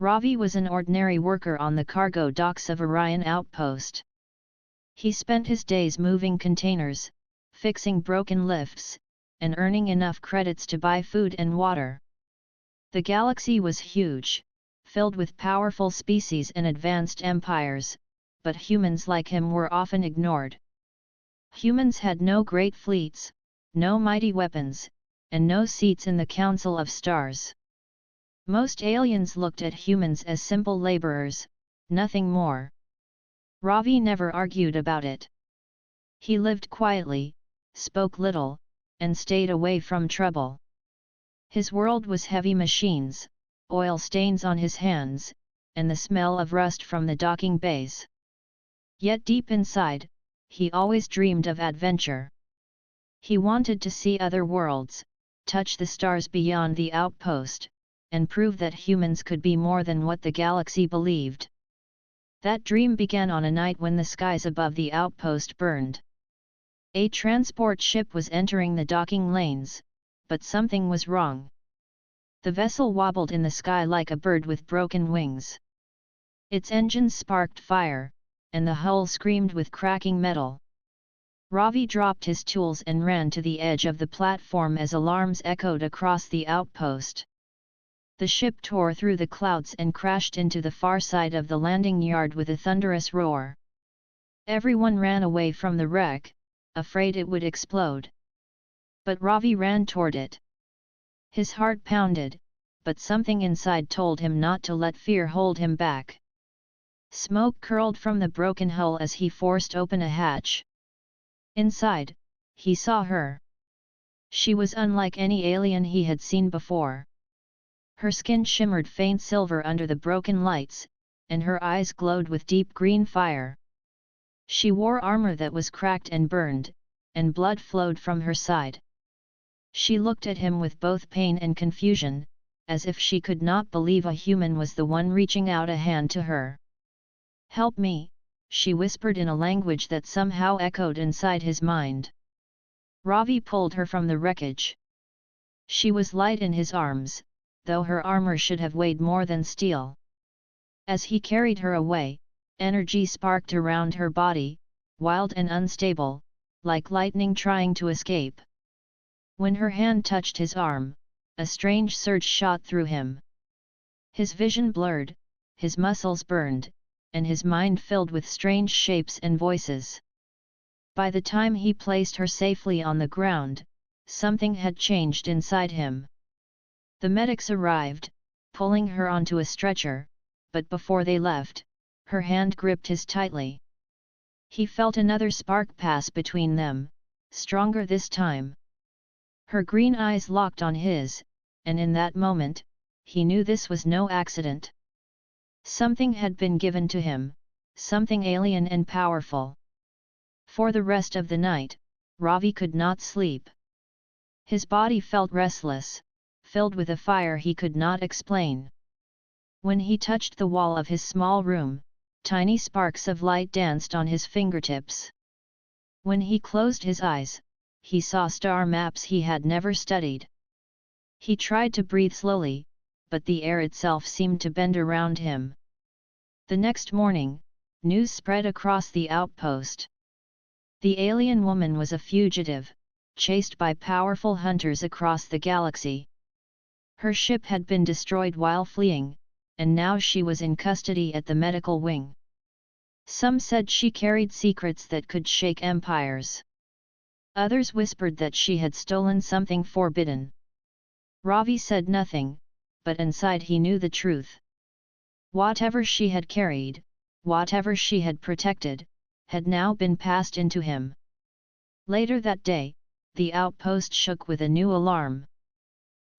Ravi was an ordinary worker on the cargo docks of Orion Outpost. He spent his days moving containers, fixing broken lifts, and earning enough credits to buy food and water. The galaxy was huge, filled with powerful species and advanced empires, but humans like him were often ignored. Humans had no great fleets, no mighty weapons, and no seats in the Council of Stars. Most aliens looked at humans as simple laborers, nothing more. Ravi never argued about it. He lived quietly, spoke little, and stayed away from trouble. His world was heavy machines, oil stains on his hands, and the smell of rust from the docking bays. Yet deep inside, he always dreamed of adventure. He wanted to see other worlds, touch the stars beyond the outpost, and prove that humans could be more than what the galaxy believed. That dream began on a night when the skies above the outpost burned. A transport ship was entering the docking lanes, but something was wrong. The vessel wobbled in the sky like a bird with broken wings. Its engines sparked fire, and the hull screamed with cracking metal. Ravi dropped his tools and ran to the edge of the platform as alarms echoed across the outpost. The ship tore through the clouds and crashed into the far side of the landing yard with a thunderous roar. Everyone ran away from the wreck, afraid it would explode. But Ravi ran toward it. His heart pounded, but something inside told him not to let fear hold him back. Smoke curled from the broken hull as he forced open a hatch. Inside, he saw her. She was unlike any alien he had seen before. Her skin shimmered faint silver under the broken lights, and her eyes glowed with deep green fire. She wore armor that was cracked and burned, and blood flowed from her side. She looked at him with both pain and confusion, as if she could not believe a human was the one reaching out a hand to her. "Help me," she whispered in a language that somehow echoed inside his mind. Ravi pulled her from the wreckage. She was light in his arms, though her armor should have weighed more than steel. As he carried her away, energy sparked around her body, wild and unstable, like lightning trying to escape. When her hand touched his arm, a strange surge shot through him. His vision blurred, his muscles burned, and his mind filled with strange shapes and voices. By the time he placed her safely on the ground, something had changed inside him. The medics arrived, pulling her onto a stretcher, but before they left, her hand gripped his tightly. He felt another spark pass between them, stronger this time. Her green eyes locked on his, and in that moment, he knew this was no accident. Something had been given to him, something alien and powerful. For the rest of the night, Ravi could not sleep. His body felt restless, filled with a fire he could not explain. When he touched the wall of his small room, tiny sparks of light danced on his fingertips. When he closed his eyes, he saw star maps he had never studied. He tried to breathe slowly, but the air itself seemed to bend around him. The next morning, news spread across the outpost. The alien woman was a fugitive, chased by powerful hunters across the galaxy. Her ship had been destroyed while fleeing, and now she was in custody at the medical wing. Some said she carried secrets that could shake empires. Others whispered that she had stolen something forbidden. Ravi said nothing, but inside he knew the truth. Whatever she had carried, whatever she had protected, had now been passed into him. Later that day, the outpost shook with a new alarm.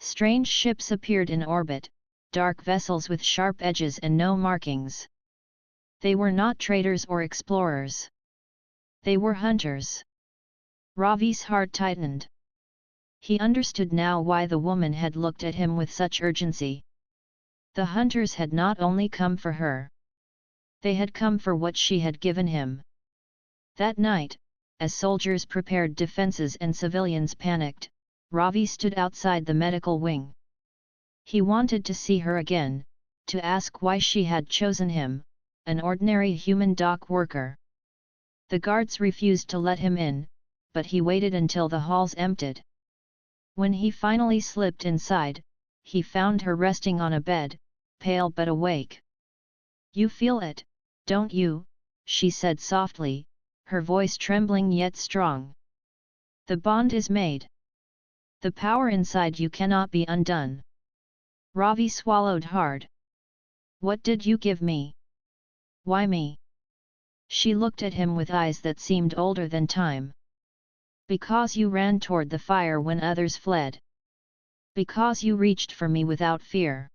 Strange ships appeared in orbit, dark vessels with sharp edges and no markings. They were not traders or explorers. They were hunters. Ravi's heart tightened. He understood now why the woman had looked at him with such urgency. The hunters had not only come for her. They had come for what she had given him. That night, as soldiers prepared defenses and civilians panicked, Ravi stood outside the medical wing. He wanted to see her again, to ask why she had chosen him, an ordinary human dock worker. The guards refused to let him in, but he waited until the halls emptied. When he finally slipped inside, he found her resting on a bed, pale but awake. "You feel it, don't you?" she said softly, her voice trembling yet strong. "The bond is made. The power inside you cannot be undone." Ravi swallowed hard. "What did you give me? Why me?" She looked at him with eyes that seemed older than time. "Because you ran toward the fire when others fled. Because you reached for me without fear.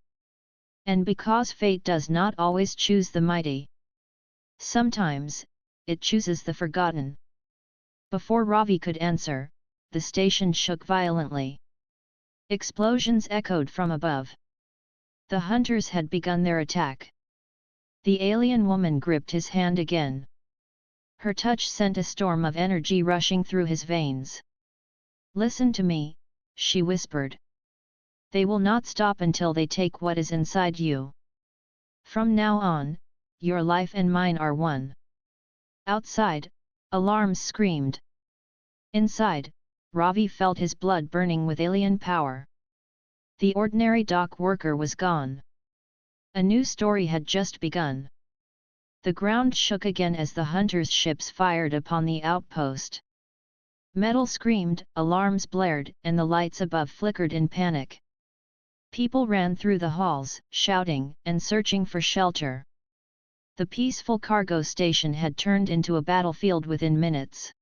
And because fate does not always choose the mighty. Sometimes, it chooses the forgotten." Before Ravi could answer, the station shook violently. Explosions echoed from above. The hunters had begun their attack. The alien woman gripped his hand again. Her touch sent a storm of energy rushing through his veins. "Listen to me," she whispered. "They will not stop until they take what is inside you. From now on, your life and mine are one." Outside, alarms screamed. Inside, Ravi felt his blood burning with alien power. The ordinary dock worker was gone. A new story had just begun. The ground shook again as the hunters' ships fired upon the outpost. Metal screamed, alarms blared, and the lights above flickered in panic. People ran through the halls, shouting and searching for shelter. The peaceful cargo station had turned into a battlefield within minutes.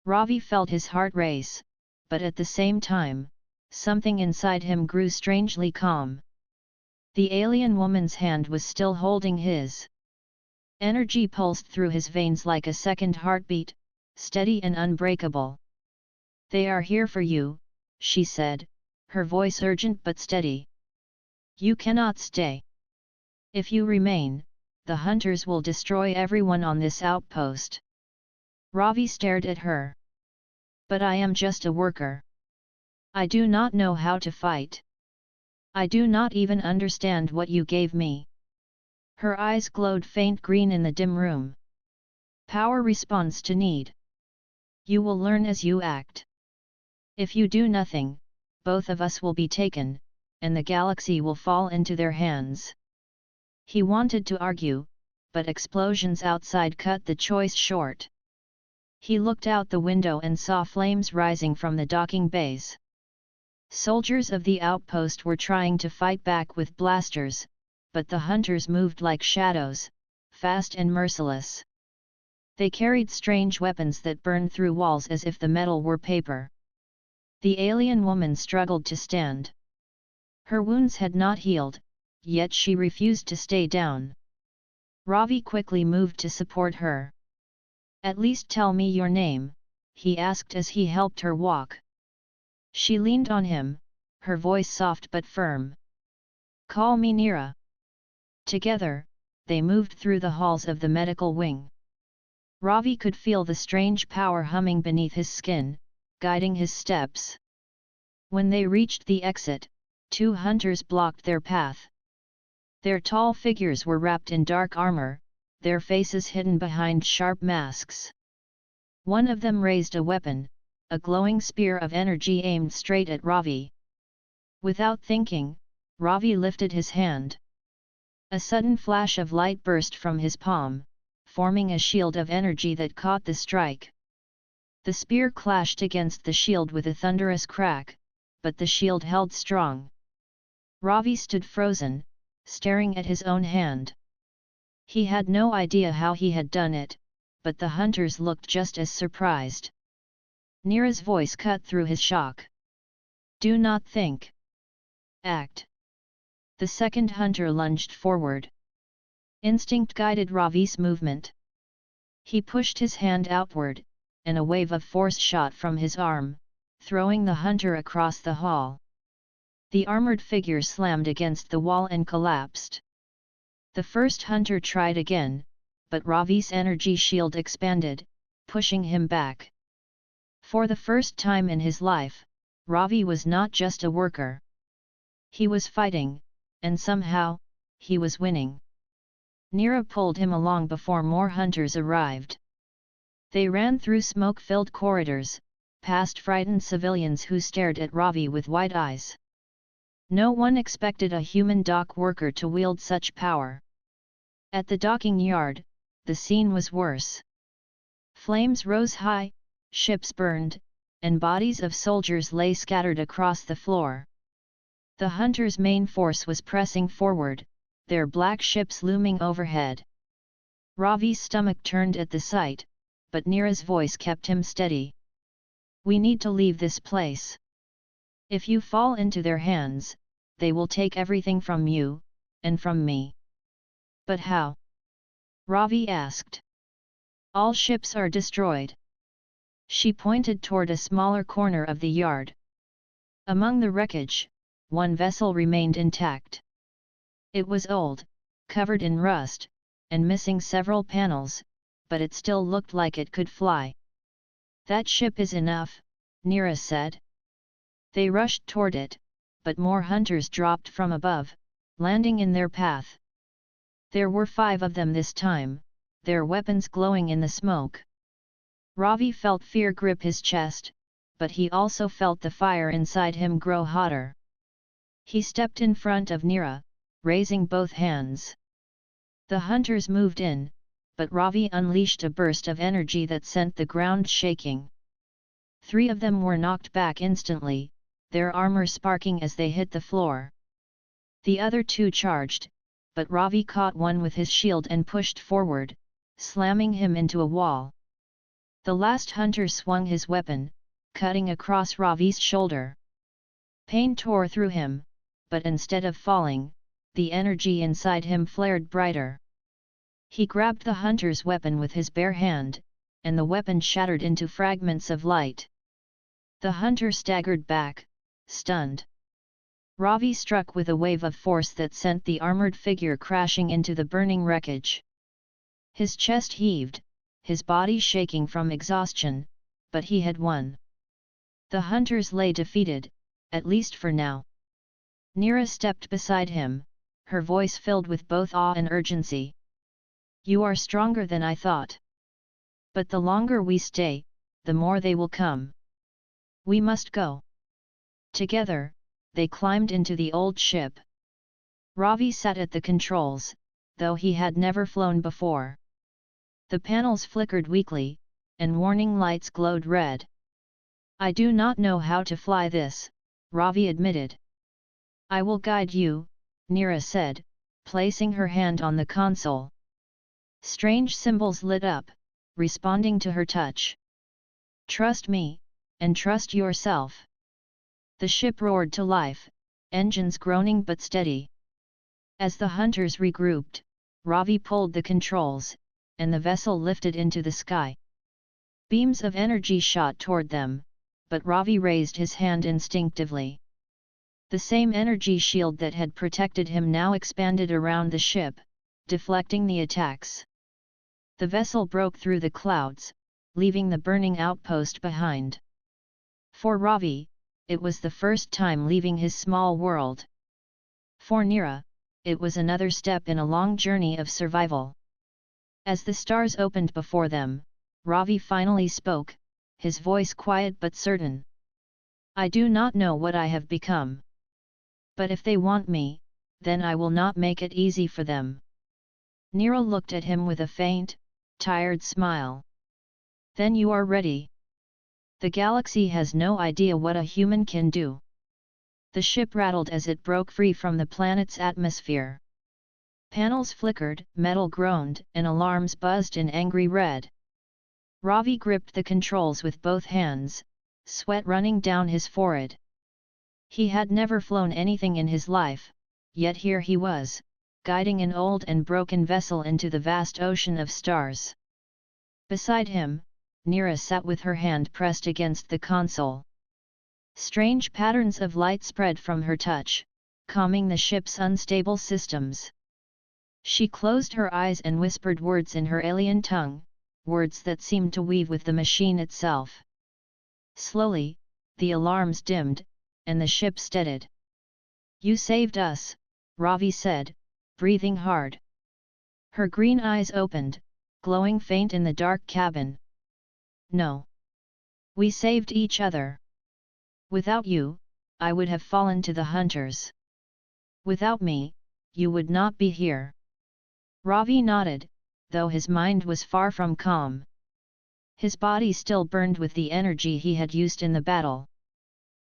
Ravi felt his heart race, but at the same time, something inside him grew strangely calm. The alien woman's hand was still holding his. Energy pulsed through his veins like a second heartbeat, steady and unbreakable. "They are here for you," she said, her voice urgent but steady. "You cannot stay. If you remain, the hunters will destroy everyone on this outpost." Ravi stared at her. "But I am just a worker. I do not know how to fight. I do not even understand what you gave me." Her eyes glowed faint green in the dim room. "Power responds to need. You will learn as you act. If you do nothing, both of us will be taken, and the galaxy will fall into their hands." He wanted to argue, but explosions outside cut the choice short. He looked out the window and saw flames rising from the docking bays. Soldiers of the outpost were trying to fight back with blasters, but the hunters moved like shadows, fast and merciless. They carried strange weapons that burned through walls as if the metal were paper. The alien woman struggled to stand. Her wounds had not healed, yet she refused to stay down. Ravi quickly moved to support her. "At least tell me your name," he asked as he helped her walk. She leaned on him, her voice soft but firm. "Call me Neera." Together, they moved through the halls of the medical wing. Ravi could feel the strange power humming beneath his skin, guiding his steps. When they reached the exit, two hunters blocked their path. Their tall figures were wrapped in dark armor, their faces hidden behind sharp masks. One of them raised a weapon, a glowing spear of energy aimed straight at Ravi. Without thinking, Ravi lifted his hand. A sudden flash of light burst from his palm, forming a shield of energy that caught the strike. The spear clashed against the shield with a thunderous crack, but the shield held strong. Ravi stood frozen, staring at his own hand. He had no idea how he had done it, but the hunters looked just as surprised. Neera's voice cut through his shock. "Do not think. Act." The second hunter lunged forward. Instinct guided Ravi's movement. He pushed his hand outward, and a wave of force shot from his arm, throwing the hunter across the hall. The armored figure slammed against the wall and collapsed. The first hunter tried again, but Ravi's energy shield expanded, pushing him back. For the first time in his life, Ravi was not just a worker. He was fighting, and somehow, he was winning. Nira pulled him along before more hunters arrived. They ran through smoke-filled corridors, past frightened civilians who stared at Ravi with wide eyes. No one expected a human dock worker to wield such power. At the docking yard, the scene was worse. Flames rose high, ships burned, and bodies of soldiers lay scattered across the floor. The hunters' main force was pressing forward, their black ships looming overhead. Ravi's stomach turned at the sight, but Nira's voice kept him steady. "We need to leave this place. If you fall into their hands, they will take everything from you, and from me." "But how?" Ravi asked. "All ships are destroyed." She pointed toward a smaller corner of the yard. Among the wreckage, one vessel remained intact. It was old, covered in rust, and missing several panels, but it still looked like it could fly. "That ship is enough," Nira said. They rushed toward it, but more hunters dropped from above, landing in their path. There were 5 of them this time, their weapons glowing in the smoke. Ravi felt fear grip his chest, but he also felt the fire inside him grow hotter. He stepped in front of Nira, raising both hands. The hunters moved in, but Ravi unleashed a burst of energy that sent the ground shaking. 3 of them were knocked back instantly, their armor sparking as they hit the floor. The other 2 charged, but Ravi caught one with his shield and pushed forward, slamming him into a wall. The last hunter swung his weapon, cutting across Ravi's shoulder. Pain tore through him, but instead of falling, the energy inside him flared brighter. He grabbed the hunter's weapon with his bare hand, and the weapon shattered into fragments of light. The hunter staggered back, stunned. Ravi struck with a wave of force that sent the armored figure crashing into the burning wreckage. His chest heaved, his body shaking from exhaustion, but he had won. The hunters lay defeated, at least for now. Nira stepped beside him, her voice filled with both awe and urgency. "You are stronger than I thought. But the longer we stay, the more they will come. We must go." Together, they climbed into the old ship. Ravi sat at the controls, though he had never flown before. The panels flickered weakly, and warning lights glowed red. "I do not know how to fly this," Ravi admitted. "I will guide you," Nira said, placing her hand on the console. Strange symbols lit up, responding to her touch. "Trust me, and trust yourself." The ship roared to life, engines groaning but steady. As the hunters regrouped, Ravi pulled the controls, and the vessel lifted into the sky. Beams of energy shot toward them, but Ravi raised his hand instinctively. The same energy shield that had protected him now expanded around the ship, deflecting the attacks. The vessel broke through the clouds, leaving the burning outpost behind. For Ravi, it was the first time leaving his small world. For Nira, it was another step in a long journey of survival. As the stars opened before them, Ravi finally spoke, his voice quiet but certain. "I do not know what I have become. But if they want me, then I will not make it easy for them." Nira looked at him with a faint, tired smile. "Then you are ready. The galaxy has no idea what a human can do." The ship rattled as it broke free from the planet's atmosphere. Panels flickered, metal groaned, and alarms buzzed in angry red. Ravi gripped the controls with both hands, sweat running down his forehead. He had never flown anything in his life, yet here he was, guiding an old and broken vessel into the vast ocean of stars. Beside him, Nira sat with her hand pressed against the console. Strange patterns of light spread from her touch, calming the ship's unstable systems. She closed her eyes and whispered words in her alien tongue, words that seemed to weave with the machine itself. Slowly, the alarms dimmed, and the ship steadied. "You saved us," Ravi said, breathing hard. Her green eyes opened, glowing faint in the dark cabin. No. We saved each other. Without you, I would have fallen to the hunters. Without me, you would not be here. Ravi nodded, though his mind was far from calm. His body still burned with the energy he had used in the battle.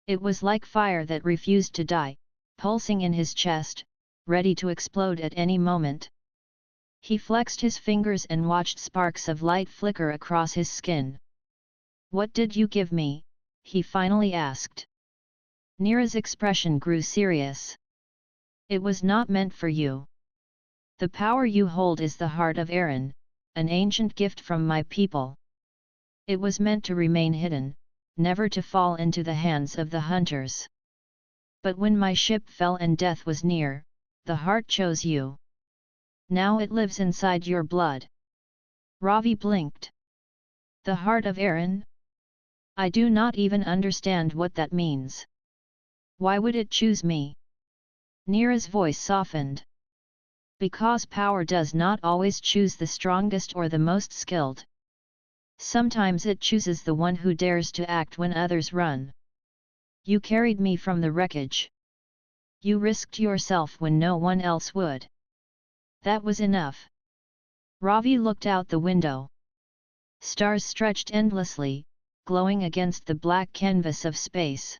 It was like fire that refused to die, pulsing in his chest, ready to explode at any moment. He flexed his fingers and watched sparks of light flicker across his skin. "What did you give me?" he finally asked. Neera's expression grew serious. "It was not meant for you. The power you hold is the heart of Aaron, an ancient gift from my people. It was meant to remain hidden, never to fall into the hands of the hunters. But when my ship fell and death was near, the heart chose you. Now it lives inside your blood." Ravi blinked. "The heart of Aaron? I do not even understand what that means. Why would it choose me?" Neera's voice softened. "Because power does not always choose the strongest or the most skilled. Sometimes it chooses the one who dares to act when others run. You carried me from the wreckage. You risked yourself when no one else would. That was enough." Ravi looked out the window. Stars stretched endlessly, glowing against the black canvas of space.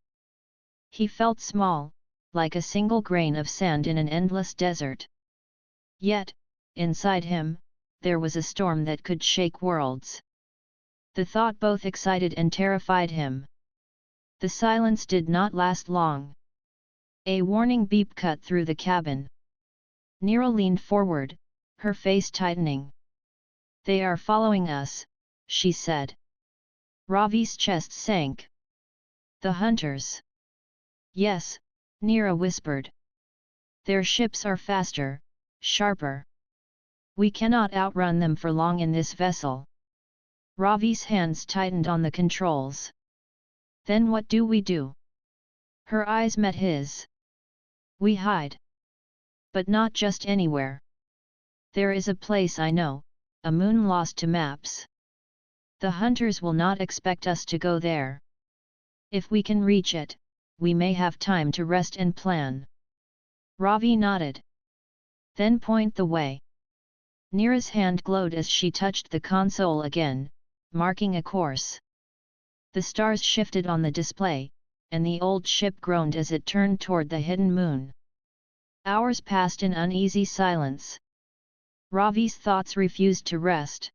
He felt small, like a single grain of sand in an endless desert. Yet, inside him, there was a storm that could shake worlds. The thought both excited and terrified him. The silence did not last long. A warning beep cut through the cabin. Neera leaned forward, her face tightening. "They are following us," she said. Ravi's chest sank. "The hunters?" "Yes," Neera whispered. "Their ships are faster, sharper. We cannot outrun them for long in this vessel." Ravi's hands tightened on the controls. "Then what do we do?" Her eyes met his. "We hide. But not just anywhere. There is a place I know, a moon lost to maps. The hunters will not expect us to go there. If we can reach it, we may have time to rest and plan." Ravi nodded. "Then point the way." Neera's hand glowed as she touched the console again, marking a course. The stars shifted on the display, and the old ship groaned as it turned toward the hidden moon. Hours passed in uneasy silence. Ravi's thoughts refused to rest.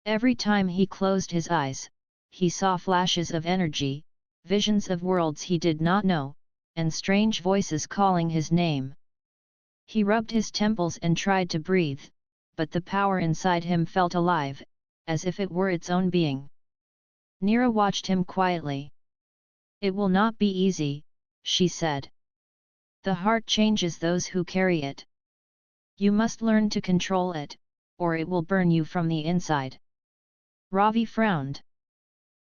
Every time he closed his eyes, he saw flashes of energy, visions of worlds he did not know, and strange voices calling his name. He rubbed his temples and tried to breathe, but the power inside him felt alive, as if it were its own being. Neera watched him quietly. "It will not be easy," she said. "The heart changes those who carry it. You must learn to control it, or it will burn you from the inside." Ravi frowned.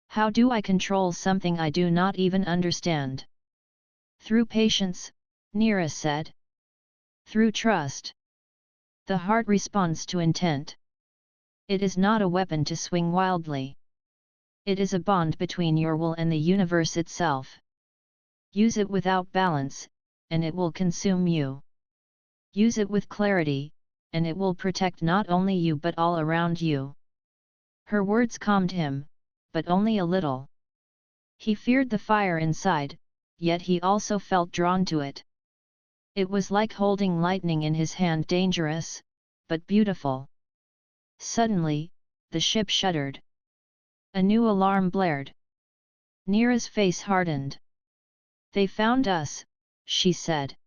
"How do I control something I do not even understand?" "Through patience," Neera said. "Through trust. The heart responds to intent. It is not a weapon to swing wildly. It is a bond between your will and the universe itself. Use it without balance, and it will consume you. Use it with clarity, and it will protect not only you but all around you." Her words calmed him, but only a little. He feared the fire inside, yet he also felt drawn to it. It was like holding lightning in his hand, dangerous, but beautiful. Suddenly, the ship shuddered. A new alarm blared. Neera's face hardened. "They found us," she said.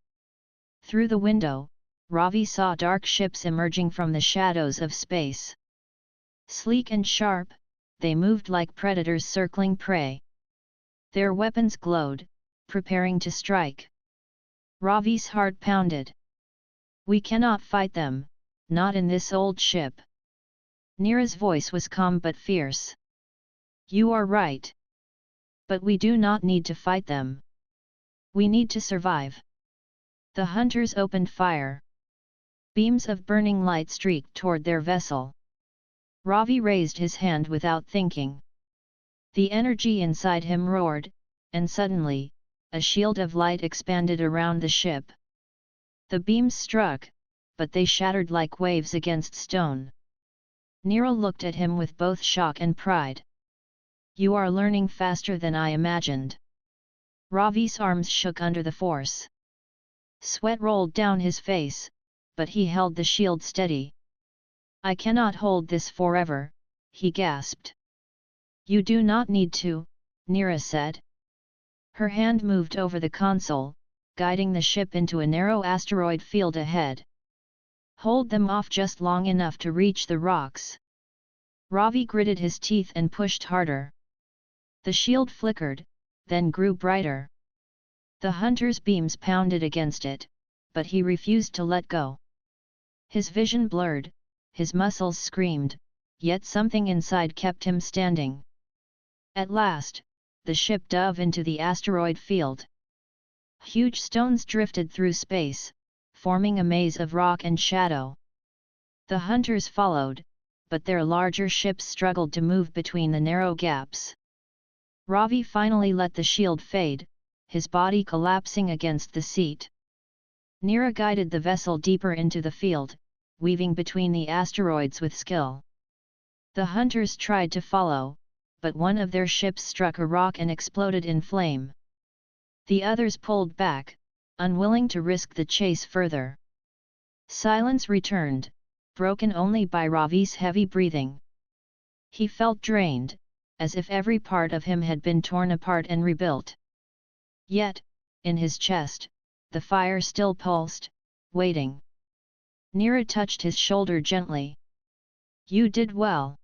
Through the window, Ravi saw dark ships emerging from the shadows of space. Sleek and sharp, they moved like predators circling prey. Their weapons glowed, preparing to strike. Ravi's heart pounded. "We cannot fight them, not in this old ship." Neera's voice was calm but fierce. "You are right. But we do not need to fight them. We need to survive." The hunters opened fire. Beams of burning light streaked toward their vessel. Ravi raised his hand without thinking. The energy inside him roared, and suddenly, a shield of light expanded around the ship. The beams struck, but they shattered like waves against stone. Nero looked at him with both shock and pride. You are learning faster than I imagined. Ravi's arms shook under the force. Sweat rolled down his face, but he held the shield steady. I cannot hold this forever, he gasped. You do not need to, Nira said. Her hand moved over the console, guiding the ship into a narrow asteroid field ahead. Hold them off just long enough to reach the rocks. Ravi gritted his teeth and pushed harder. The shield flickered, then grew brighter. The hunter's beams pounded against it, but he refused to let go. His vision blurred, his muscles screamed, yet something inside kept him standing. At last, the ship dove into the asteroid field. Huge stones drifted through space, forming a maze of rock and shadow. The hunters followed, but their larger ships struggled to move between the narrow gaps. Ravi finally let the shield fade, his body collapsing against the seat. Nira guided the vessel deeper into the field, weaving between the asteroids with skill. The hunters tried to follow, but one of their ships struck a rock and exploded in flame. The others pulled back, unwilling to risk the chase further. Silence returned, broken only by Ravi's heavy breathing. He felt drained, as if every part of him had been torn apart and rebuilt. Yet, in his chest, the fire still pulsed, waiting. Nira touched his shoulder gently. You did well.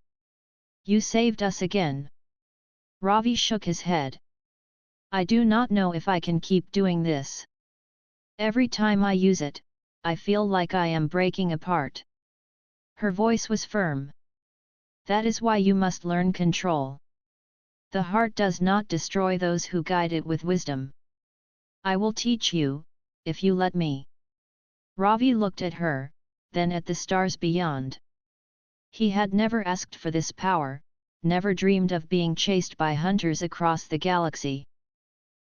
You saved us again. Ravi shook his head. I do not know if I can keep doing this. Every time I use it, I feel like I am breaking apart. Her voice was firm. That is why you must learn control. The heart does not destroy those who guide it with wisdom. I will teach you, if you let me. Ravi looked at her, then at the stars beyond. He had never asked for this power, never dreamed of being chased by hunters across the galaxy.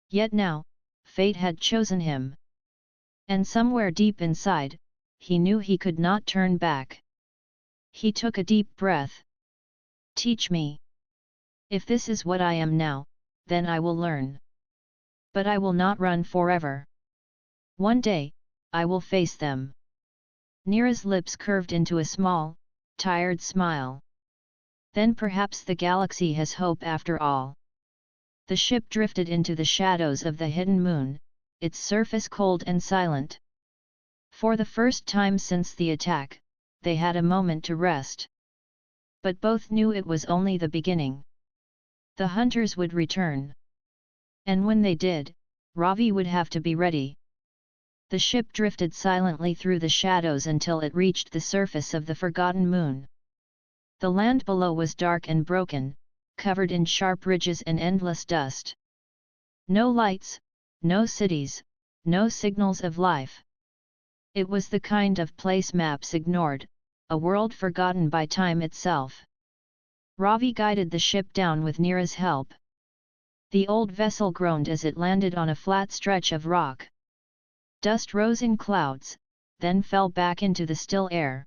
Yet now, fate had chosen him. And somewhere deep inside, he knew he could not turn back. He took a deep breath. Teach me. If this is what I am now, then I will learn. But I will not run forever. One day, I will face them. Nira's lips curved into a small, tired smile. Then perhaps the galaxy has hope after all. The ship drifted into the shadows of the hidden moon, its surface cold and silent. For the first time since the attack, they had a moment to rest. But both knew it was only the beginning. The hunters would return. And when they did, Ravi would have to be ready. The ship drifted silently through the shadows until it reached the surface of the forgotten moon. The land below was dark and broken, covered in sharp ridges and endless dust. No lights, no cities, no signals of life. It was the kind of place maps ignored, a world forgotten by time itself. Ravi guided the ship down with Nira's help. The old vessel groaned as it landed on a flat stretch of rock. Dust rose in clouds, then fell back into the still air.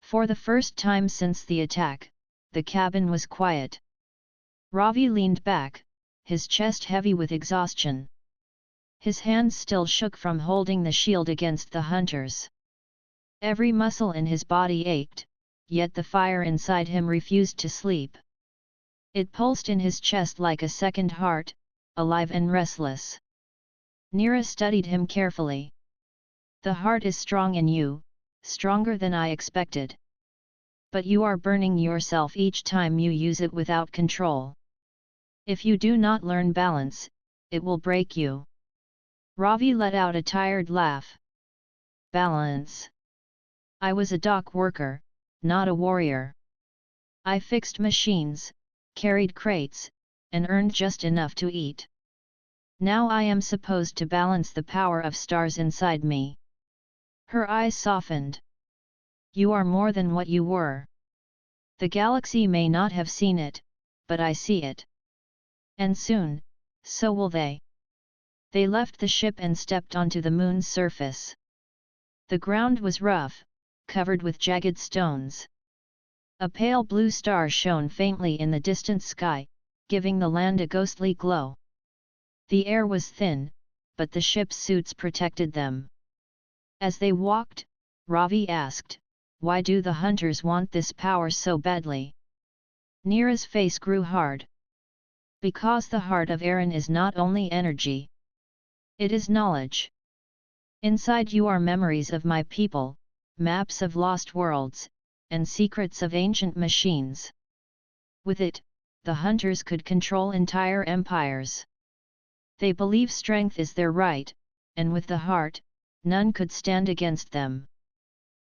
For the first time since the attack, the cabin was quiet. Ravi leaned back, his chest heavy with exhaustion. His hands still shook from holding the shield against the hunters. Every muscle in his body ached, yet the fire inside him refused to sleep. It pulsed in his chest like a second heart, alive and restless. Nira studied him carefully. The heart is strong in you, stronger than I expected. But you are burning yourself each time you use it without control. If you do not learn balance, it will break you. Ravi let out a tired laugh. Balance. I was a dock worker, not a warrior. I fixed machines, carried crates, and earned just enough to eat. Now I am supposed to balance the power of stars inside me. Her eyes softened. You are more than what you were. The galaxy may not have seen it, but I see it. And soon, so will they. They left the ship and stepped onto the moon's surface. The ground was rough, covered with jagged stones. A pale blue star shone faintly in the distant sky, giving the land a ghostly glow. The air was thin, but the ship's suits protected them. As they walked, Ravi asked, "Why do the hunters want this power so badly?" Neera's face grew hard. Because the heart of Aaron is not only energy. It is knowledge. Inside you are memories of my people, maps of lost worlds, and secrets of ancient machines. With it, the hunters could control entire empires. They believe strength is their right, and with the heart, none could stand against them.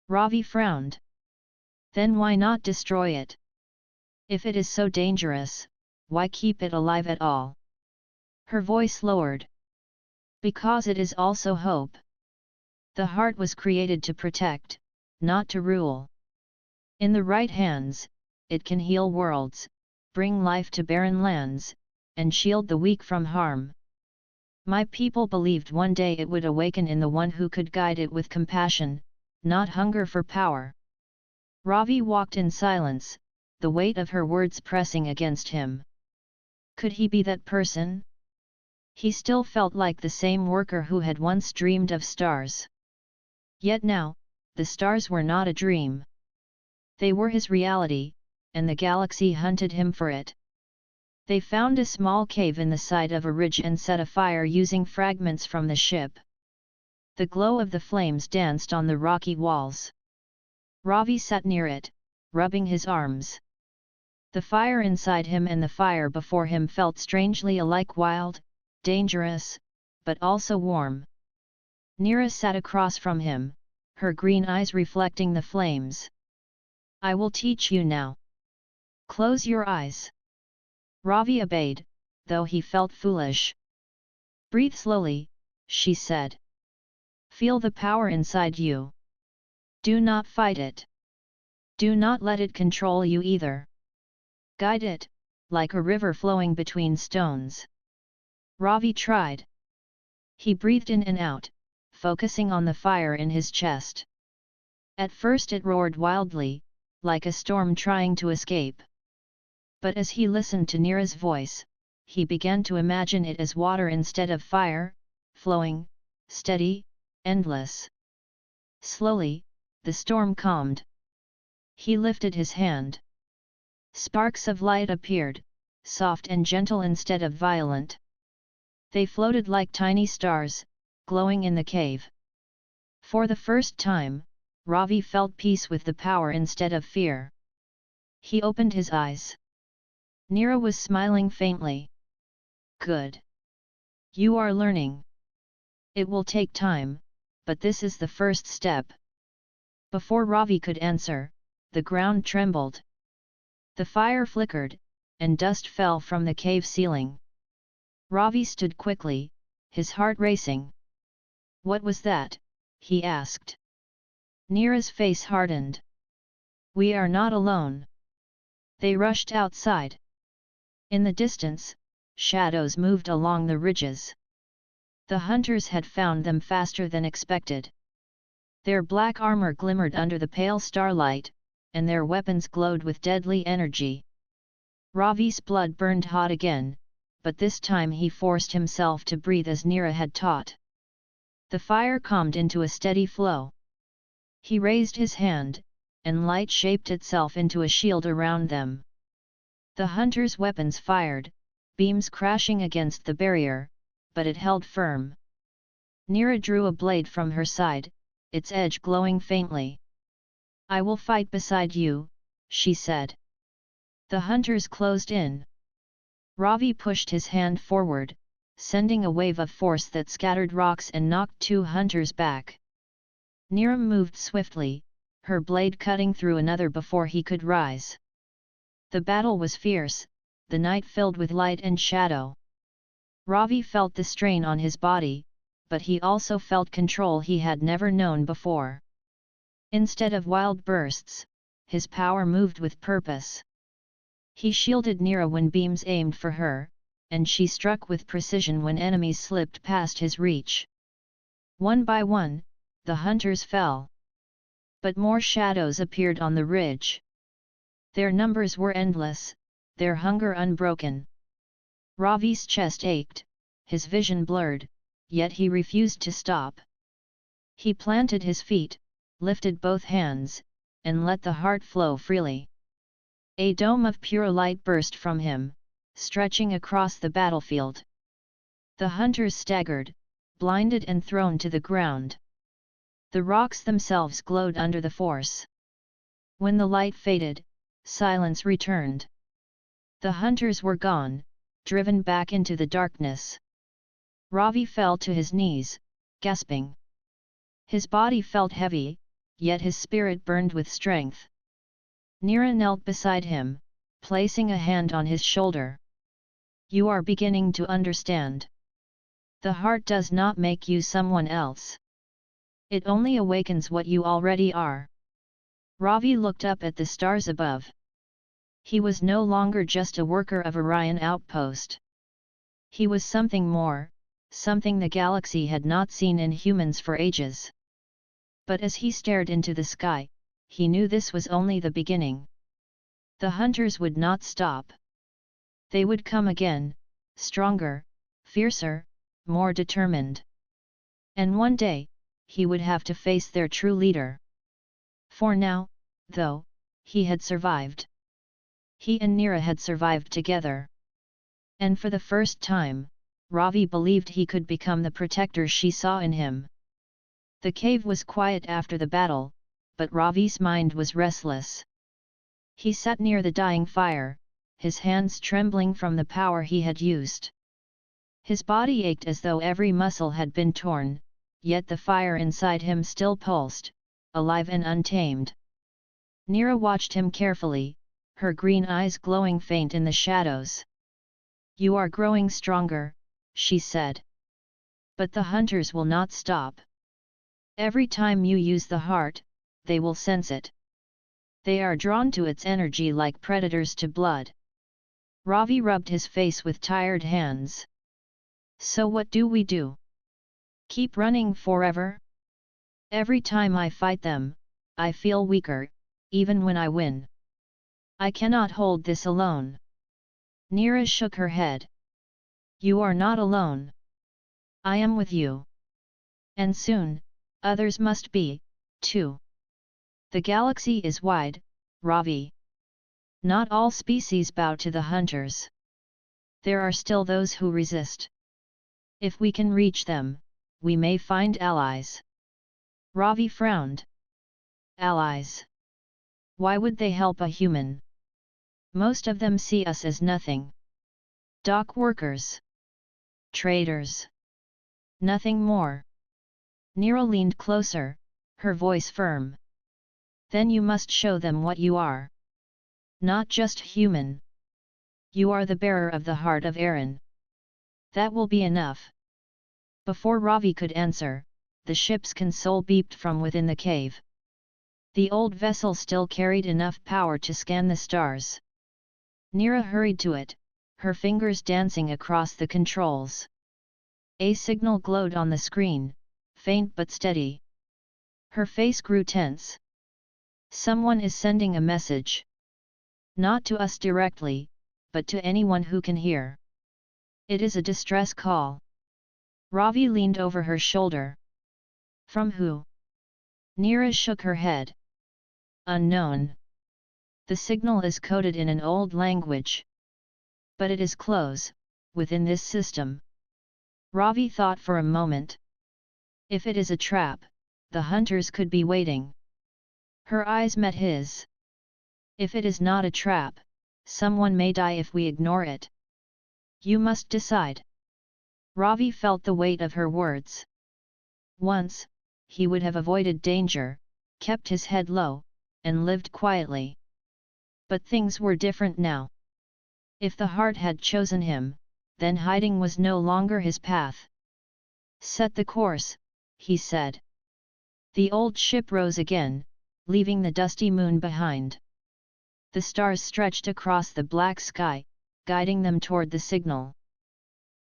Ravi frowned. Then why not destroy it? If it is so dangerous, why keep it alive at all? Her voice lowered. Because it is also hope. The heart was created to protect, not to rule. In the right hands, it can heal worlds, bring life to barren lands, and shield the weak from harm. My people believed one day it would awaken in the one who could guide it with compassion, not hunger for power. Ravi walked in silence, the weight of her words pressing against him. Could he be that person? He still felt like the same worker who had once dreamed of stars. Yet now, the stars were not a dream. They were his reality, and the galaxy hunted him for it. They found a small cave in the side of a ridge and set a fire using fragments from the ship. The glow of the flames danced on the rocky walls. Ravi sat near it, rubbing his arms. The fire inside him and the fire before him felt strangely alike, wild, dangerous, but also warm. Neera sat across from him, her green eyes reflecting the flames. I will teach you now. Close your eyes. Ravi obeyed, though he felt foolish. Breathe slowly, she said. Feel the power inside you. Do not fight it. Do not let it control you either. Guide it, like a river flowing between stones. Ravi tried. He breathed in and out, focusing on the fire in his chest. At first it roared wildly, like a storm trying to escape. But as he listened to Neera's voice, he began to imagine it as water instead of fire, flowing, steady, endless. Slowly, the storm calmed. He lifted his hand. Sparks of light appeared, soft and gentle instead of violent. They floated like tiny stars, glowing in the cave. For the first time, Ravi felt peace with the power instead of fear. He opened his eyes. Neera was smiling faintly. Good. You are learning. It will take time, but this is the first step. Before Ravi could answer, the ground trembled. The fire flickered, and dust fell from the cave ceiling. Ravi stood quickly, his heart racing. What was that? He asked. Neera's face hardened. We are not alone. They rushed outside. In the distance, shadows moved along the ridges. The hunters had found them faster than expected. Their black armor glimmered under the pale starlight, and their weapons glowed with deadly energy. Ravi's blood burned hot again, but this time he forced himself to breathe as Neera had taught. The fire calmed into a steady flow. He raised his hand, and light shaped itself into a shield around them. The hunters' weapons fired, beams crashing against the barrier, but it held firm. Neera drew a blade from her side, its edge glowing faintly. I will fight beside you, she said. The hunters closed in. Ravi pushed his hand forward, sending a wave of force that scattered rocks and knocked two hunters back. Neera moved swiftly, her blade cutting through another before he could rise. The battle was fierce, the night filled with light and shadow. Ravi felt the strain on his body, but he also felt control he had never known before. Instead of wild bursts, his power moved with purpose. He shielded Nira when beams aimed for her, and she struck with precision when enemies slipped past his reach. One by one, the hunters fell. But more shadows appeared on the ridge. Their numbers were endless, their hunger unbroken. Ravi's chest ached, his vision blurred, yet he refused to stop. He planted his feet, lifted both hands, and let the heart flow freely. A dome of pure light burst from him, stretching across the battlefield. The hunters staggered, blinded and thrown to the ground. The rocks themselves glowed under the force. When the light faded, silence returned. The hunters were gone, driven back into the darkness. Ravi fell to his knees, gasping. His body felt heavy, yet his spirit burned with strength. Nira knelt beside him, placing a hand on his shoulder. You are beginning to understand. The heart does not make you someone else. It only awakens what you already are. Ravi looked up at the stars above. He was no longer just a worker of Orion Outpost. He was something more, something the galaxy had not seen in humans for ages. But as he stared into the sky, he knew this was only the beginning. The hunters would not stop. They would come again, stronger, fiercer, more determined. And one day, he would have to face their true leader. For now, though, he had survived. He and Nira had survived together. And for the first time, Ravi believed he could become the protector she saw in him. The cave was quiet after the battle, but Ravi's mind was restless. He sat near the dying fire, his hands trembling from the power he had used. His body ached as though every muscle had been torn, yet the fire inside him still pulsed, alive and untamed. Nira watched him carefully, her green eyes glowing faint in the shadows. You are growing stronger, she said. But the hunters will not stop. Every time you use the heart, they will sense it. They are drawn to its energy like predators to blood. Ravi rubbed his face with tired hands. So what do we do? Keep running forever? Every time I fight them, I feel weaker, even when I win. I cannot hold this alone. Nira shook her head. You are not alone. I am with you. And soon, others must be, too. The galaxy is wide, Ravi. Not all species bow to the hunters. There are still those who resist. If we can reach them, we may find allies. Ravi frowned. Allies? Why would they help a human? Most of them see us as nothing. Dock workers. Traders. Nothing more. Nira leaned closer, her voice firm. Then you must show them what you are. Not just human. You are the bearer of the heart of Aaron. That will be enough. Before Ravi could answer, the ship's console beeped from within the cave. The old vessel still carried enough power to scan the stars. Nira hurried to it, her fingers dancing across the controls. A signal glowed on the screen, faint but steady. Her face grew tense. Someone is sending a message. Not to us directly, but to anyone who can hear. It is a distress call. Ravi leaned over her shoulder. From who? Nira shook her head. Unknown. The signal is coded in an old language. But it is close, within this system. Ravi thought for a moment. If it is a trap, the hunters could be waiting. Her eyes met his. If it is not a trap, someone may die if we ignore it. You must decide. Ravi felt the weight of her words. Once, he would have avoided danger, kept his head low, and lived quietly. But things were different now. If the heart had chosen him, then hiding was no longer his path. Set the course, he said. The old ship rose again, leaving the dusty moon behind. The stars stretched across the black sky, guiding them toward the signal.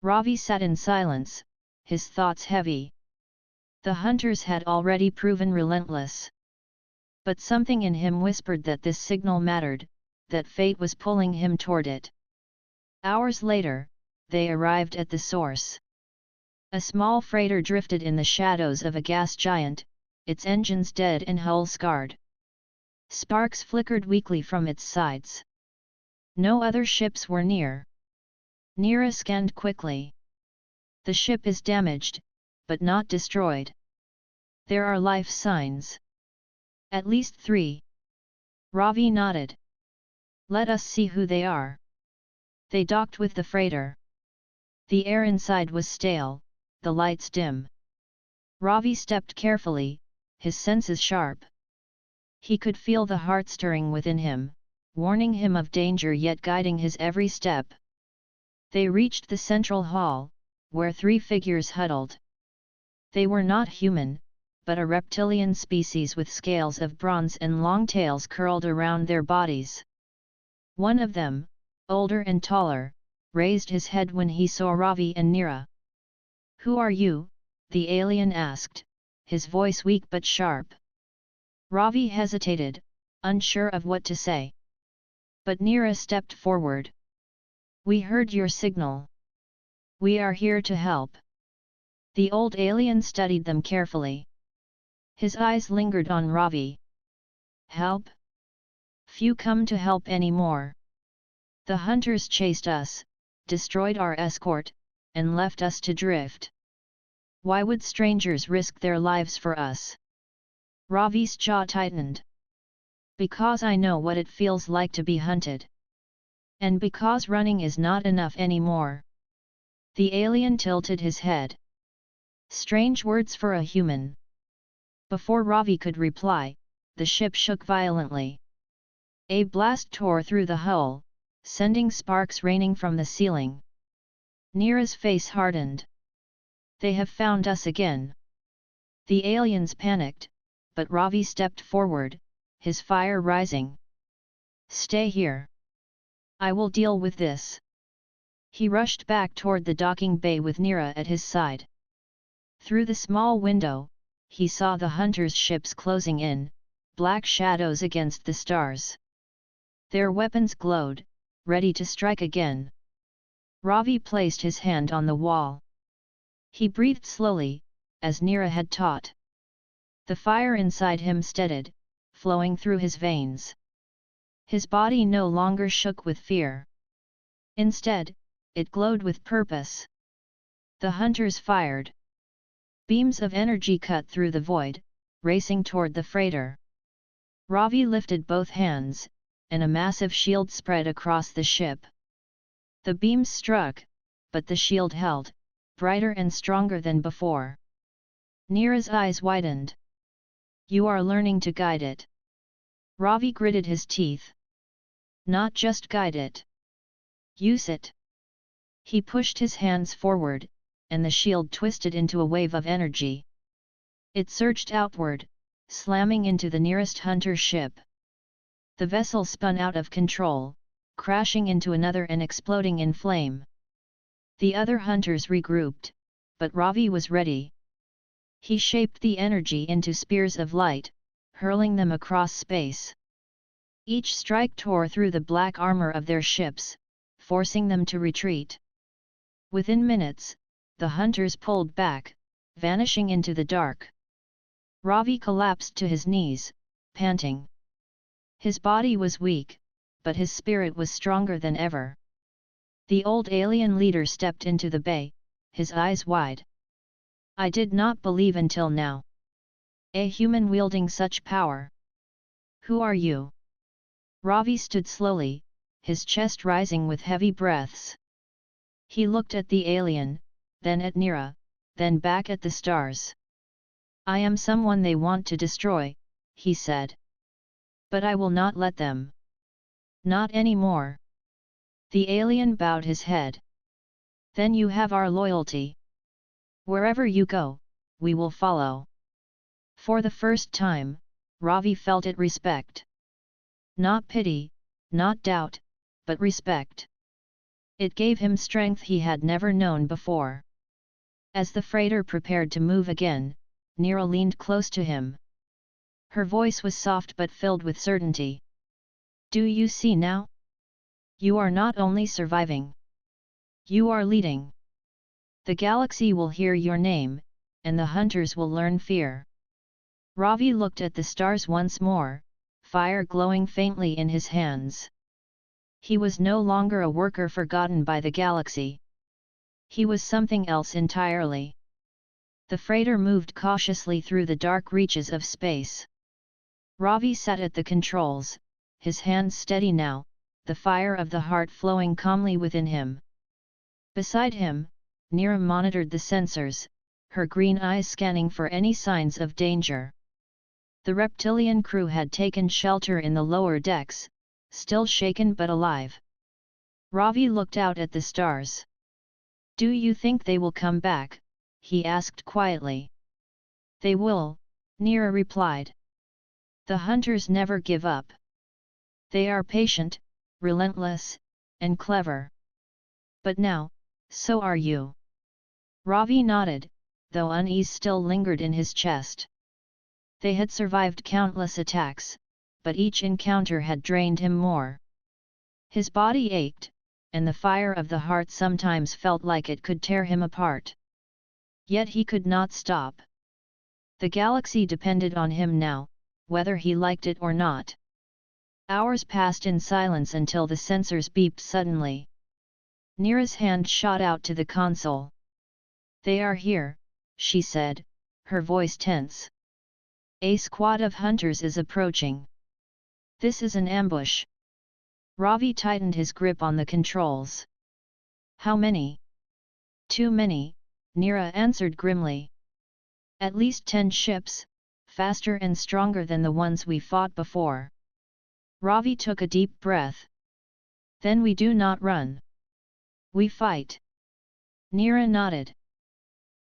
Ravi sat in silence, his thoughts heavy. The hunters had already proven relentless. But something in him whispered that this signal mattered, that fate was pulling him toward it. Hours later, they arrived at the source. A small freighter drifted in the shadows of a gas giant, its engines dead and hull scarred. Sparks flickered weakly from its sides. No other ships were near. Neera scanned quickly. The ship is damaged, but not destroyed. There are life signs. At least 3. Ravi nodded. Let us see who they are. They docked with the freighter. The air inside was stale, the lights dim. Ravi stepped carefully, his senses sharp. He could feel the heart stirring within him, warning him of danger yet guiding his every step. They reached the central hall, where 3 figures huddled. They were not human, but a reptilian species with scales of bronze and long tails curled around their bodies. One of them, older and taller, raised his head when he saw Ravi and Neera. "Who are you?" the alien asked, his voice weak but sharp. Ravi hesitated, unsure of what to say. But Neera stepped forward. "We heard your signal. We are here to help." The old alien studied them carefully. His eyes lingered on Ravi. "Help? Few come to help anymore. The hunters chased us, destroyed our escort, and left us to drift. Why would strangers risk their lives for us?" Ravi's jaw tightened. "Because I know what it feels like to be hunted. And because running is not enough anymore." The alien tilted his head. Strange words for a human. Before Ravi could reply, the ship shook violently. A blast tore through the hull, sending sparks raining from the ceiling. Neera's face hardened. "They have found us again." The aliens panicked, but Ravi stepped forward, his fire rising. "Stay here. I will deal with this." He rushed back toward the docking bay with Neera at his side. Through the small window, he saw the hunters' ships closing in, black shadows against the stars. Their weapons glowed, ready to strike again. Ravi placed his hand on the wall. He breathed slowly, as Neera had taught. The fire inside him steadied, flowing through his veins. His body no longer shook with fear. Instead, it glowed with purpose. The hunters fired. Beams of energy cut through the void, racing toward the freighter. Ravi lifted both hands, and a massive shield spread across the ship. The beams struck, but the shield held, brighter and stronger than before. Neera's eyes widened. "You are learning to guide it." Ravi gritted his teeth. "Not just guide it. Use it." He pushed his hands forward, and the shield twisted into a wave of energy. It surged outward, slamming into the nearest hunter ship. The vessel spun out of control, crashing into another and exploding in flame. The other hunters regrouped, but Ravi was ready. He shaped the energy into spears of light, hurling them across space. Each strike tore through the black armor of their ships, forcing them to retreat. Within minutes, the hunters pulled back, vanishing into the dark. Ravi collapsed to his knees, panting. His body was weak, but his spirit was stronger than ever. The old alien leader stepped into the bay, his eyes wide. "I did not believe until now. A human wielding such power. Who are you?" Ravi stood slowly, his chest rising with heavy breaths. He looked at the alien, then at Neera, then back at the stars. "I am someone they want to destroy," he said. "But I will not let them. Not anymore." The alien bowed his head. "Then you have our loyalty." Wherever you go, we will follow. For the first time, Ravi felt it respect. Not pity, not doubt, but respect. It gave him strength he had never known before. As the freighter prepared to move again, Neera leaned close to him. Her voice was soft but filled with certainty. Do you see now? You are not only surviving. You are leading. The galaxy will hear your name, and the hunters will learn fear. Ravi looked at the stars once more, fire glowing faintly in his hands. He was no longer a worker forgotten by the galaxy. He was something else entirely. The freighter moved cautiously through the dark reaches of space. Ravi sat at the controls, his hands steady now, the fire of the heart flowing calmly within him. Beside him, Neera monitored the sensors, her green eyes scanning for any signs of danger. The reptilian crew had taken shelter in the lower decks, still shaken but alive. Ravi looked out at the stars. Do you think they will come back? He asked quietly. They will, Neera replied. The hunters never give up. They are patient, relentless, and clever. But now, so are you. Ravi nodded, though unease still lingered in his chest. They had survived countless attacks, but each encounter had drained him more. His body ached, and the fire of the heart sometimes felt like it could tear him apart. Yet he could not stop. The galaxy depended on him now, whether he liked it or not. Hours passed in silence until the sensors beeped suddenly. Neera's hand shot out to the console. They are here, she said, her voice tense. A squad of hunters is approaching. This is an ambush. Ravi tightened his grip on the controls. How many? Too many, Neera answered grimly. At least 10 ships, faster and stronger than the ones we fought before. Ravi took a deep breath. Then we do not run. We fight. Neera nodded.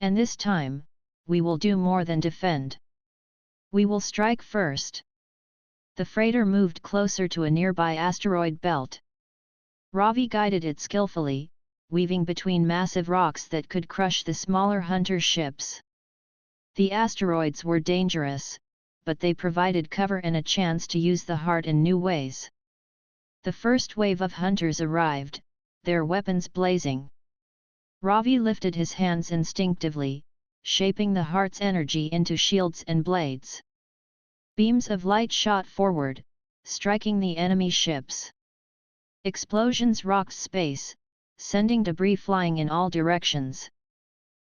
And this time, we will do more than defend. We will strike first. The freighter moved closer to a nearby asteroid belt. Ravi guided it skillfully, weaving between massive rocks that could crush the smaller hunter ships. The asteroids were dangerous, but they provided cover and a chance to use the heart in new ways. The first wave of hunters arrived, their weapons blazing. Ravi lifted his hands instinctively, shaping the heart's energy into shields and blades. Beams of light shot forward, striking the enemy ships. Explosions rocked space, sending debris flying in all directions.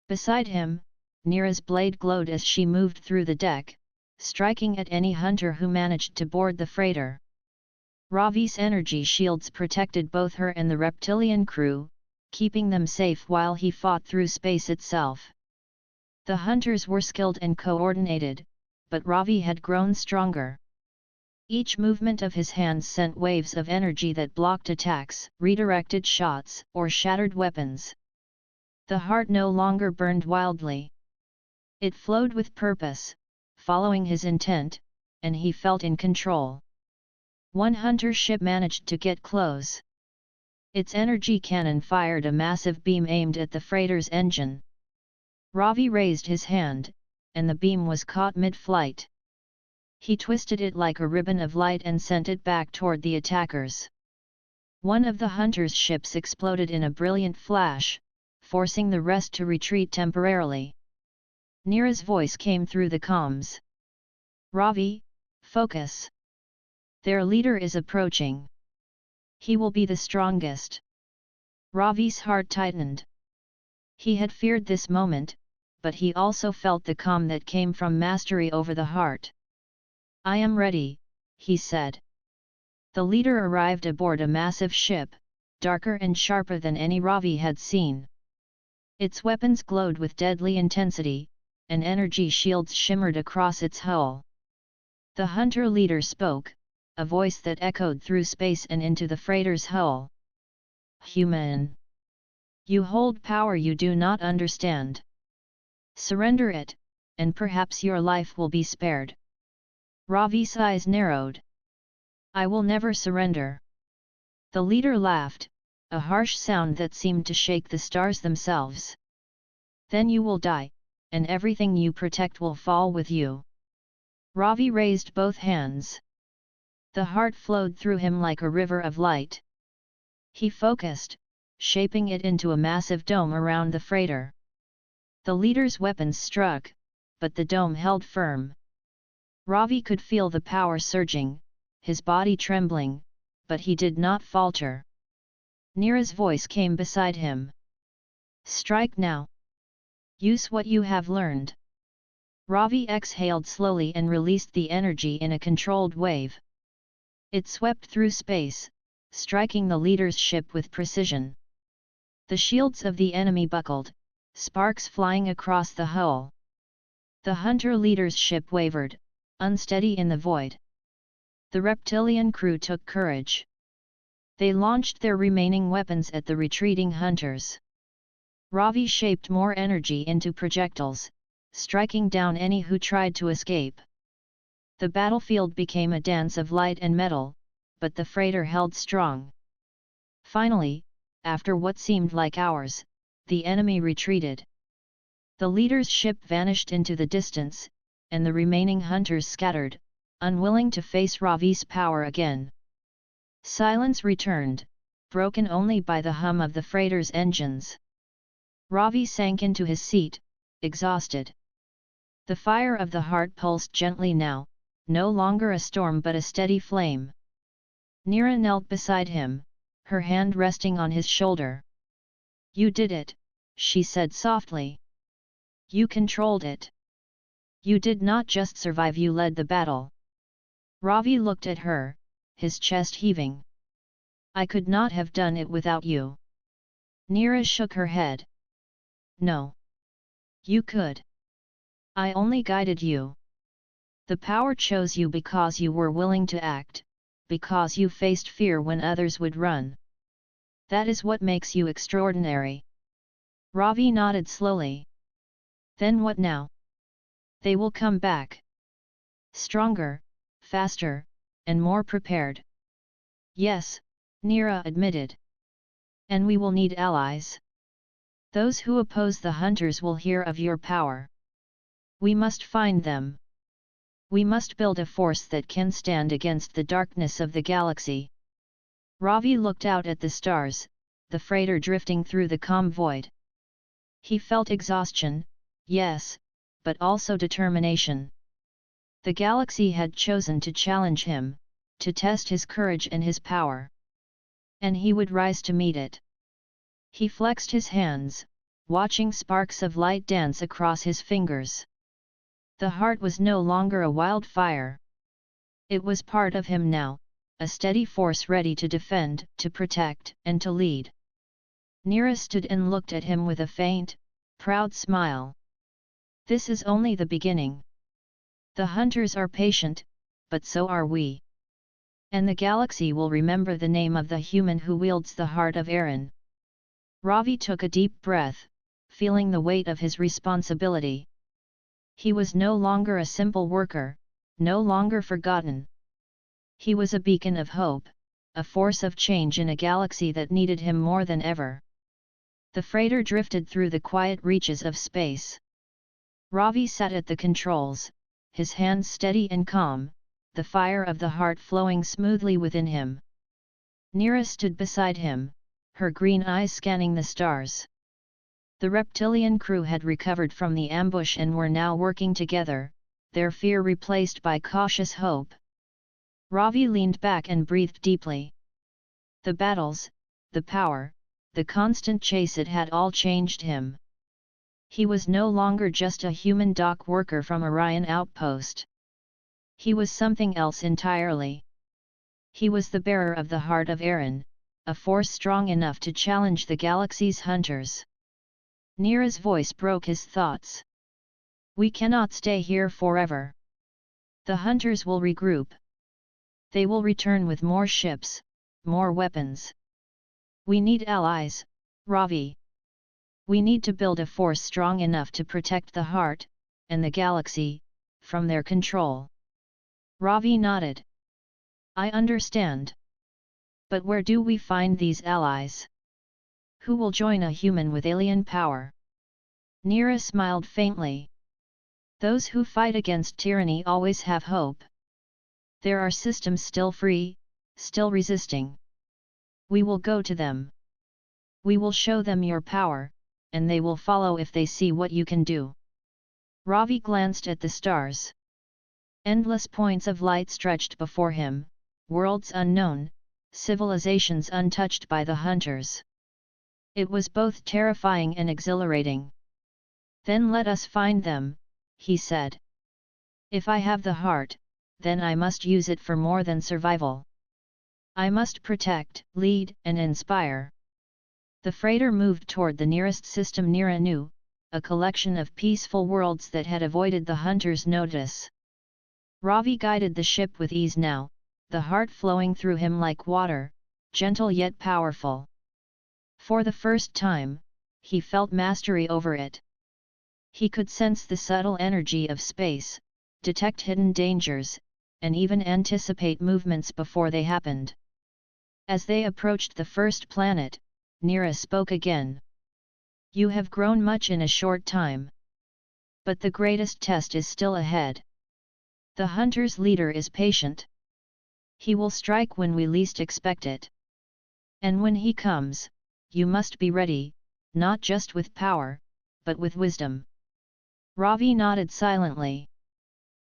Beside him, Neera's blade glowed as she moved through the deck, striking at any hunter who managed to board the freighter. Ravi's energy shields protected both her and the reptilian crew, keeping them safe while he fought through space itself. The hunters were skilled and coordinated, but Ravi had grown stronger. Each movement of his hands sent waves of energy that blocked attacks, redirected shots, or shattered weapons. The heart no longer burned wildly. It flowed with purpose, following his intent, and he felt in control. One hunter ship managed to get close. Its energy cannon fired a massive beam aimed at the freighter's engine. Ravi raised his hand, and the beam was caught mid-flight. He twisted it like a ribbon of light and sent it back toward the attackers. One of the hunters' ships exploded in a brilliant flash, forcing the rest to retreat temporarily. Neera's voice came through the comms. Ravi, focus. Their leader is approaching. He will be the strongest. Ravi's heart tightened. He had feared this moment, but he also felt the calm that came from mastery over the heart. I am ready, he said. The leader arrived aboard a massive ship, darker and sharper than any Ravi had seen. Its weapons glowed with deadly intensity, and energy shields shimmered across its hull. The hunter leader spoke, a voice that echoed through space and into the freighter's hull. Human! You hold power you do not understand. Surrender it, and perhaps your life will be spared. Ravi's eyes narrowed. I will never surrender. The leader laughed, a harsh sound that seemed to shake the stars themselves. Then you will die, and everything you protect will fall with you. Ravi raised both hands. The heart flowed through him like a river of light. He focused, shaping it into a massive dome around the freighter. The leader's weapons struck, but the dome held firm. Ravi could feel the power surging, his body trembling, but he did not falter. Neera's voice came beside him. Strike now. Use what you have learned. Ravi exhaled slowly and released the energy in a controlled wave. It swept through space, striking the leader's ship with precision. The shields of the enemy buckled, sparks flying across the hull. The hunter leader's ship wavered, unsteady in the void. The reptilian crew took courage. They launched their remaining weapons at the retreating hunters. Ravi shaped more energy into projectiles, striking down any who tried to escape. The battlefield became a dance of light and metal, but the freighter held strong. Finally, after what seemed like hours, the enemy retreated. The leader's ship vanished into the distance, and the remaining hunters scattered, unwilling to face Ravi's power again. Silence returned, broken only by the hum of the freighter's engines. Ravi sank into his seat, exhausted. The fire of the heart pulsed gently now, no longer a storm but a steady flame. Neera knelt beside him, her hand resting on his shoulder. You did it, she said softly. You controlled it. You did not just survive, you led the battle. Ravi looked at her, his chest heaving. I could not have done it without you. Neera shook her head. No. You could. I only guided you. The power chose you because you were willing to act, because you faced fear when others would run. That is what makes you extraordinary. Ravi nodded slowly. Then what now? They will come back. Stronger, faster, and more prepared. Yes, Neera admitted. And we will need allies. Those who oppose the hunters will hear of your power. We must find them. We must build a force that can stand against the darkness of the galaxy. Ravi looked out at the stars, the freighter drifting through the calm void. He felt exhaustion, yes, but also determination. The galaxy had chosen to challenge him, to test his courage and his power. And he would rise to meet it. He flexed his hands, watching sparks of light dance across his fingers. The heart was no longer a wildfire. It was part of him now, a steady force ready to defend, to protect, and to lead. Neera stood and looked at him with a faint, proud smile. This is only the beginning. The hunters are patient, but so are we. And the galaxy will remember the name of the human who wields the heart of Aaron. Ravi took a deep breath, feeling the weight of his responsibility. He was no longer a simple worker, no longer forgotten. He was a beacon of hope, a force of change in a galaxy that needed him more than ever. The freighter drifted through the quiet reaches of space. Ravi sat at the controls, his hands steady and calm, the fire of the heart flowing smoothly within him. Neera stood beside him, her green eyes scanning the stars. The reptilian crew had recovered from the ambush and were now working together, their fear replaced by cautious hope. Ravi leaned back and breathed deeply. The battles, the power, the constant chase, it had all changed him. He was no longer just a human dock worker from Orion Outpost. He was something else entirely. He was the bearer of the heart of Aaron, a force strong enough to challenge the galaxy's hunters. Neera's voice broke his thoughts. We cannot stay here forever. The hunters will regroup. They will return with more ships, more weapons. We need allies, Ravi. We need to build a force strong enough to protect the heart, and the galaxy, from their control. Ravi nodded. I understand. But where do we find these allies? Who will join a human with alien power? Neera smiled faintly. Those who fight against tyranny always have hope. There are systems still free, still resisting. We will go to them. We will show them your power, and they will follow if they see what you can do. Ravi glanced at the stars. Endless points of light stretched before him, worlds unknown, civilizations untouched by the hunters. It was both terrifying and exhilarating. Then let us find them, he said. If I have the heart, then I must use it for more than survival. I must protect, lead, and inspire. The freighter moved toward the nearest system Neera knew, a collection of peaceful worlds that had avoided the hunters' notice. Ravi guided the ship with ease now, the heart flowing through him like water, gentle yet powerful. For the first time, he felt mastery over it. He could sense the subtle energy of space, detect hidden dangers, and even anticipate movements before they happened. As they approached the first planet, Neera spoke again. You have grown much in a short time. But the greatest test is still ahead. The hunter's leader is patient. He will strike when we least expect it. And when he comes, you must be ready, not just with power, but with wisdom. Ravi nodded silently.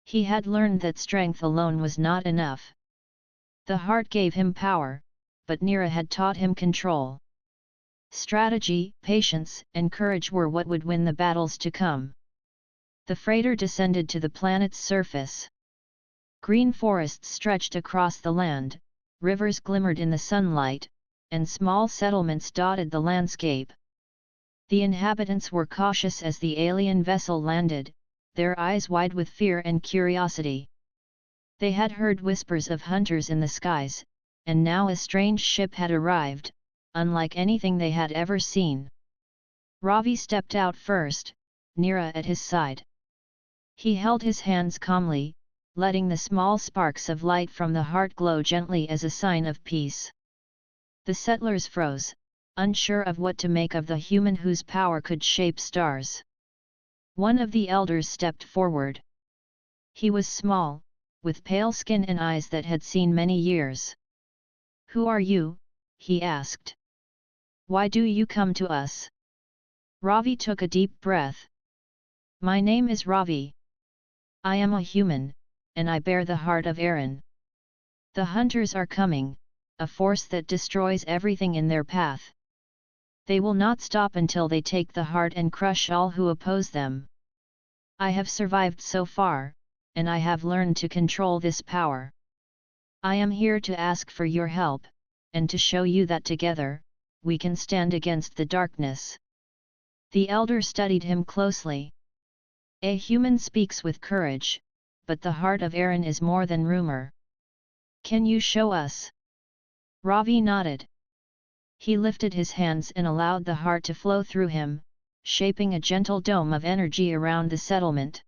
He had learned that strength alone was not enough. The heart gave him power, but Neera had taught him control. Strategy, patience, and courage were what would win the battles to come. The freighter descended to the planet's surface. Green forests stretched across the land, rivers glimmered in the sunlight, and small settlements dotted the landscape. The inhabitants were cautious as the alien vessel landed, their eyes wide with fear and curiosity. They had heard whispers of hunters in the skies, and now a strange ship had arrived, unlike anything they had ever seen. Ravi stepped out first, Neera at his side. He held his hands calmly, letting the small sparks of light from the heart glow gently as a sign of peace. The settlers froze, unsure of what to make of the human whose power could shape stars. One of the elders stepped forward. He was small, with pale skin and eyes that had seen many years. Who are you? He asked. Why do you come to us? Ravi took a deep breath. My name is Ravi. I am a human, and I bear the heart of Aaron. The hunters are coming, a force that destroys everything in their path. They will not stop until they take the heart and crush all who oppose them. I have survived so far, and I have learned to control this power. I am here to ask for your help, and to show you that together, we can stand against the darkness. The elder studied him closely. A human speaks with courage, but the heart of Aaron is more than rumor. Can you show us? Ravi nodded. He lifted his hands and allowed the heart to flow through him, shaping a gentle dome of energy around the settlement.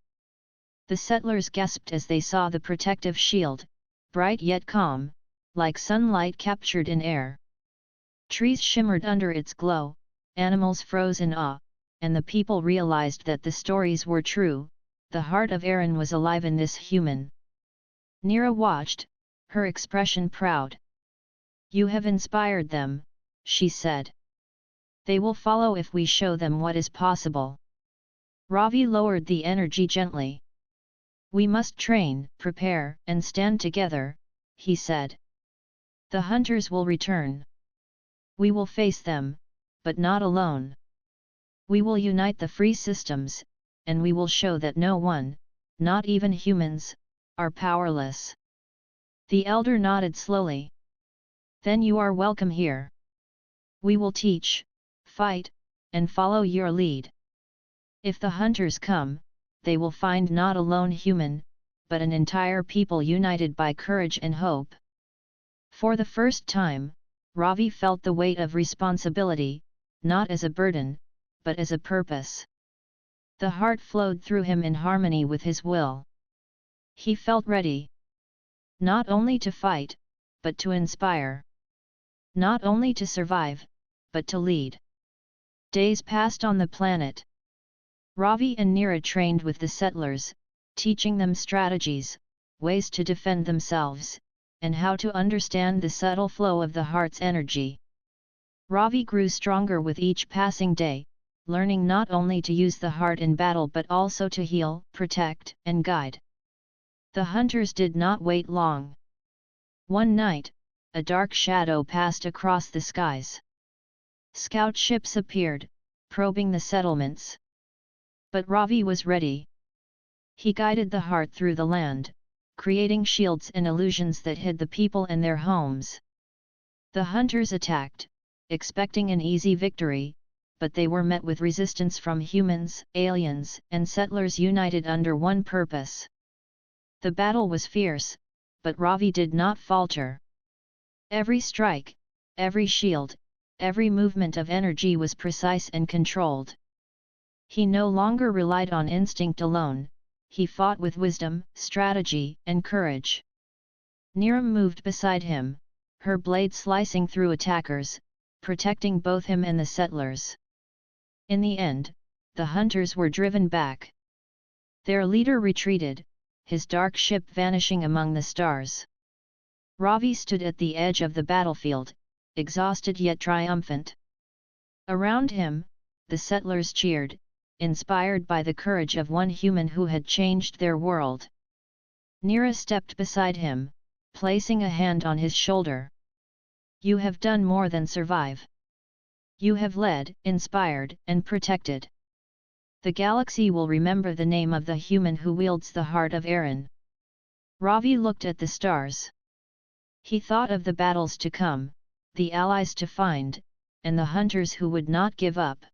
The settlers gasped as they saw the protective shield, bright yet calm, like sunlight captured in air. Trees shimmered under its glow, animals froze in awe, and the people realized that the stories were true, the heart of Aaron was alive in this human. Neera watched, her expression proud. You have inspired them, she said. They will follow if we show them what is possible. Ravi lowered the energy gently. We must train, prepare, and stand together, he said. The hunters will return. We will face them, but not alone. We will unite the free systems, and we will show that no one, not even humans, are powerless. The elder nodded slowly. Then you are welcome here. We will teach, fight, and follow your lead. If the hunters come, they will find not a lone human, but an entire people united by courage and hope. For the first time, Ravi felt the weight of responsibility, not as a burden, but as a purpose. The heart flowed through him in harmony with his will. He felt ready. Not only to fight, but to inspire. Not only to survive, but to lead. Days passed on the planet. Ravi and Neera trained with the settlers, teaching them strategies, ways to defend themselves, and how to understand the subtle flow of the heart's energy. Ravi grew stronger with each passing day, learning not only to use the heart in battle but also to heal, protect, and guide. The hunters did not wait long. One night, a dark shadow passed across the skies. Scout ships appeared, probing the settlements. But Ravi was ready. He guided the heart through the land, creating shields and illusions that hid the people and their homes. The hunters attacked, expecting an easy victory, but they were met with resistance from humans, aliens, and settlers united under one purpose. The battle was fierce, but Ravi did not falter. Every strike, every shield, every movement of energy was precise and controlled. He no longer relied on instinct alone, he fought with wisdom, strategy, and courage. Neera moved beside him, her blade slicing through attackers, protecting both him and the settlers. In the end, the hunters were driven back. Their leader retreated, his dark ship vanishing among the stars. Ravi stood at the edge of the battlefield, exhausted yet triumphant. Around him, the settlers cheered, inspired by the courage of one human who had changed their world. Neera stepped beside him, placing a hand on his shoulder. "You have done more than survive. You have led, inspired, and protected. The galaxy will remember the name of the human who wields the heart of Aaron." Ravi looked at the stars. He thought of the battles to come, the allies to find, and the hunters who would not give up.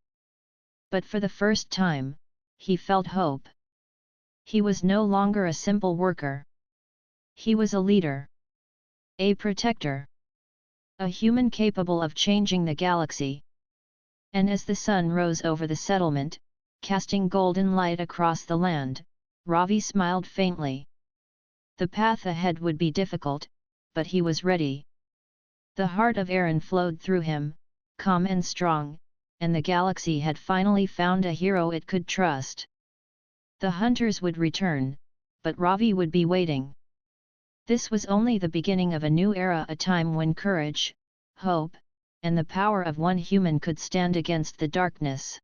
But for the first time, he felt hope. He was no longer a simple worker. He was a leader. A protector. A human capable of changing the galaxy. And as the sun rose over the settlement, casting golden light across the land, Ravi smiled faintly. The path ahead would be difficult, but he was ready. The heart of Aaron flowed through him, calm and strong, and the galaxy had finally found a hero it could trust. The hunters would return, but Ravi would be waiting. This was only the beginning of a new era, a time when courage, hope, and the power of one human could stand against the darkness.